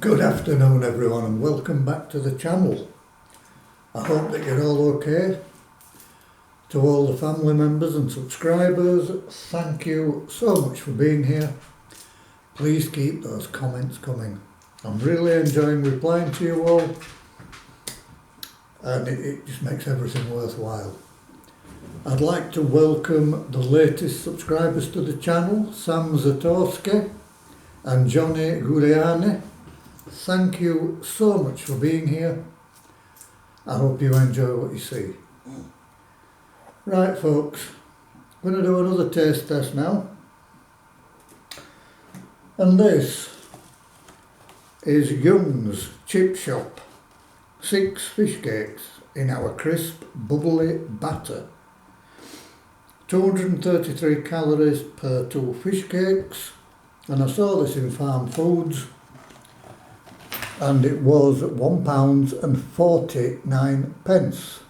Good afternoon everyone and welcome back to the channel. I hope that you're all okay. To all the family members and subscribers, thank you so much for being here. Please keep those comments coming. I'm really enjoying replying to you all and it just makes everything worthwhile. I'd like to welcome the latest subscribers to the channel, Sam Zatorski and Johnny Guliani. Thank you so much for being here. I hope you enjoy what you see. Right folks, I'm going to do another taste test now. And this is Young's Chip Shop 6 fish cakes in our crisp bubbly batter. 233 calories per 2 fish cakes, and I saw this in Farmfoods and it was £1.49.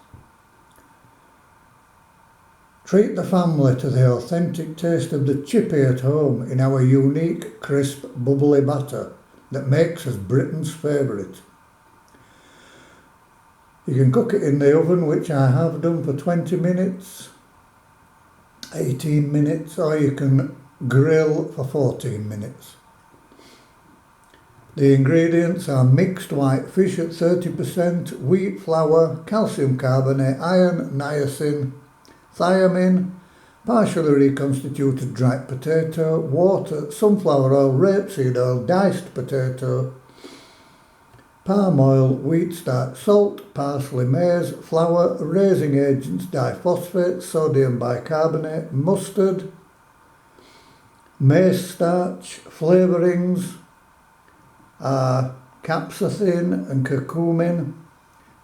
Treat the family to the authentic taste of the chippy at home in our unique crisp bubbly batter that makes us Britain's favourite. You can cook it in the oven, which I have done, for 20 minutes, 18 minutes, or you can grill for 14 minutes. The ingredients are mixed white fish at 30%, wheat flour, calcium carbonate, iron, niacin, thiamine, partially reconstituted dried potato, water, sunflower oil, rapeseed oil, diced potato, palm oil, wheat starch, salt, parsley, maize, flour, raising agents, diphosphate, sodium bicarbonate, mustard, maize starch, flavourings are capsaicin and curcumin,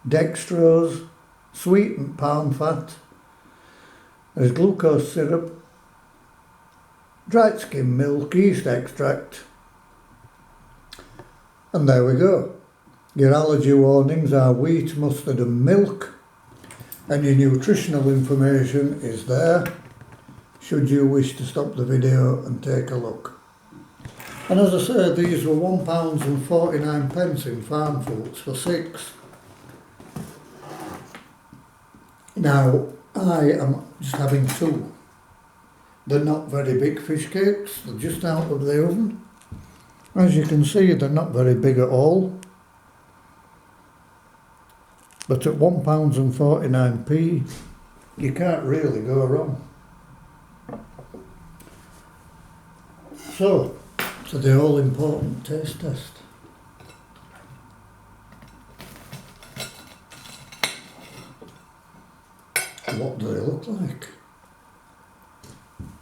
dextrose, sweetened palm fat, there's glucose syrup, dried skim milk, yeast extract, and there we go. Your allergy warnings are wheat, mustard and milk, and your nutritional information is there should you wish to stop the video and take a look. And as I said, these were £1.49 in Farmfoods for 6. Now I am just having 2. They're not very big fish cakes, they're just out of the oven. As you can see, they're not very big at all. But at £1.49 you can't really go wrong. So, to the all important taste test. What do they look like?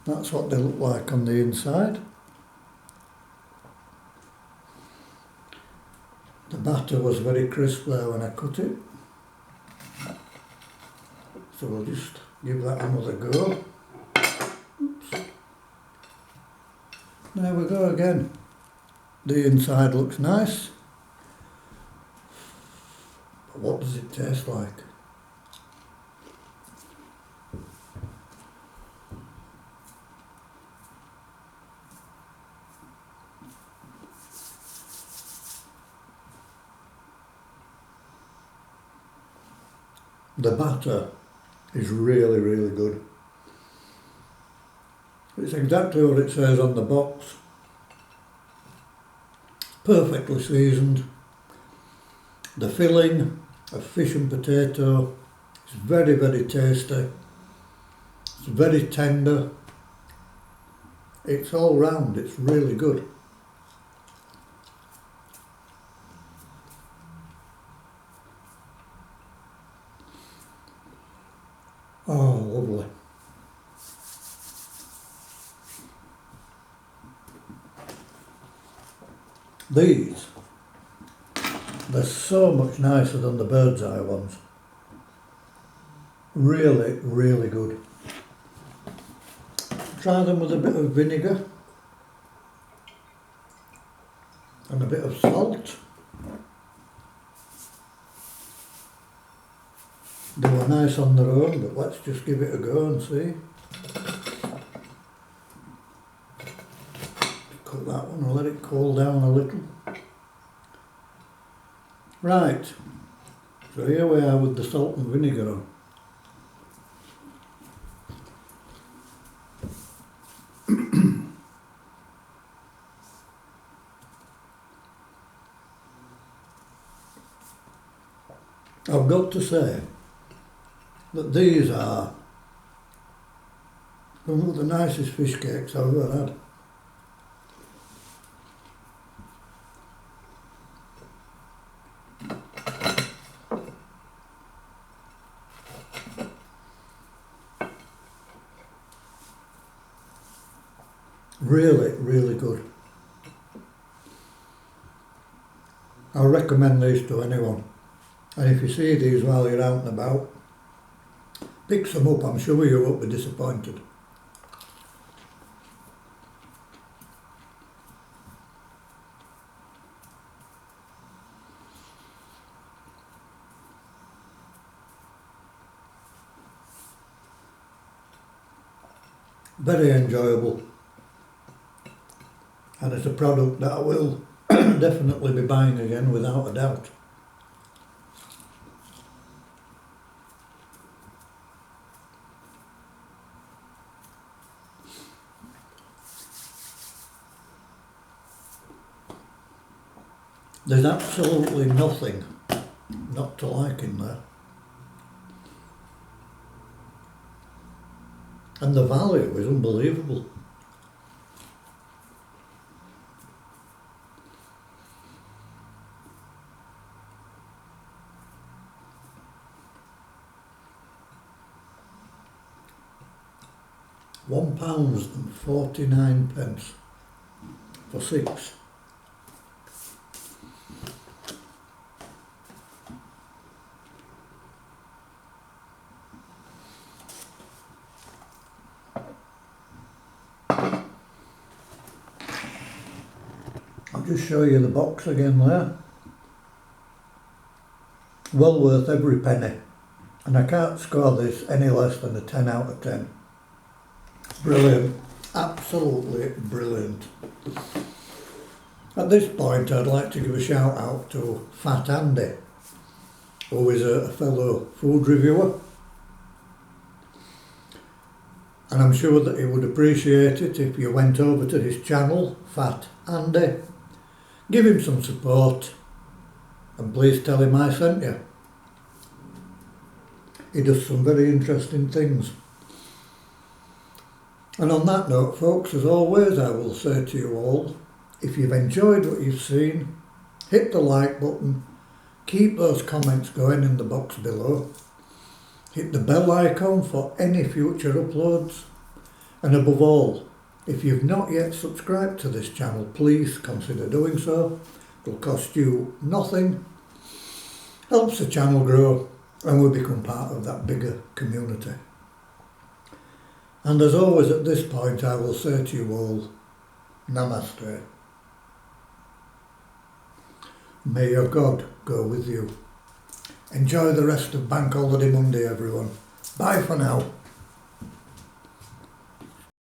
That's what they look like on the inside. The batter was very crisp there when I cut it. So we'll just give that another go. Oops. There we go again. The inside looks nice. But what does it taste like? The batter is really, really good. It's exactly what it says on the box. Perfectly seasoned. The filling of fish and potato is very, very tasty. It's very tender. It's all round, it's really good. Oh, lovely. These, they're so much nicer than the bird's eye ones. Really, really good. Try them with a bit of vinegar and a bit of salt. They were nice on their own, but let's just give it a go and see. Cut that one and let it cool down a little. Right, so here we are with the salt and vinegar on. I've got to say that these are one of the nicest fish cakes I've ever had. Really, really good. I recommend these to anyone. And if you see these while you're out and about, pick some up, I'm sure you won't be disappointed. Very enjoyable. And it's a product that I will definitely be buying again without a doubt. There's absolutely nothing not to like in there. And the value is unbelievable. £1.49 for 6. I'll just show you the box again there. Well worth every penny, and I can't score this any less than a 10 out of 10. Brilliant, absolutely brilliant. At this point I'd like to give a shout out to Fat Andy, who is a fellow food reviewer, and I'm sure that he would appreciate it if you went over to his channel, Fat Andy, give him some support, and please tell him I sent you. He does some very interesting things. And on that note, folks, as always, I will say to you all, if you've enjoyed what you've seen, hit the like button, keep those comments going in the box below, hit the bell icon for any future uploads, and above all, if you've not yet subscribed to this channel, please consider doing so. It'll cost you nothing, helps the channel grow, and we'll become part of that bigger community. And as always at this point I will say to you all, Namaste. May your God go with you. Enjoy the rest of Bank Holiday Monday everyone. Bye for now.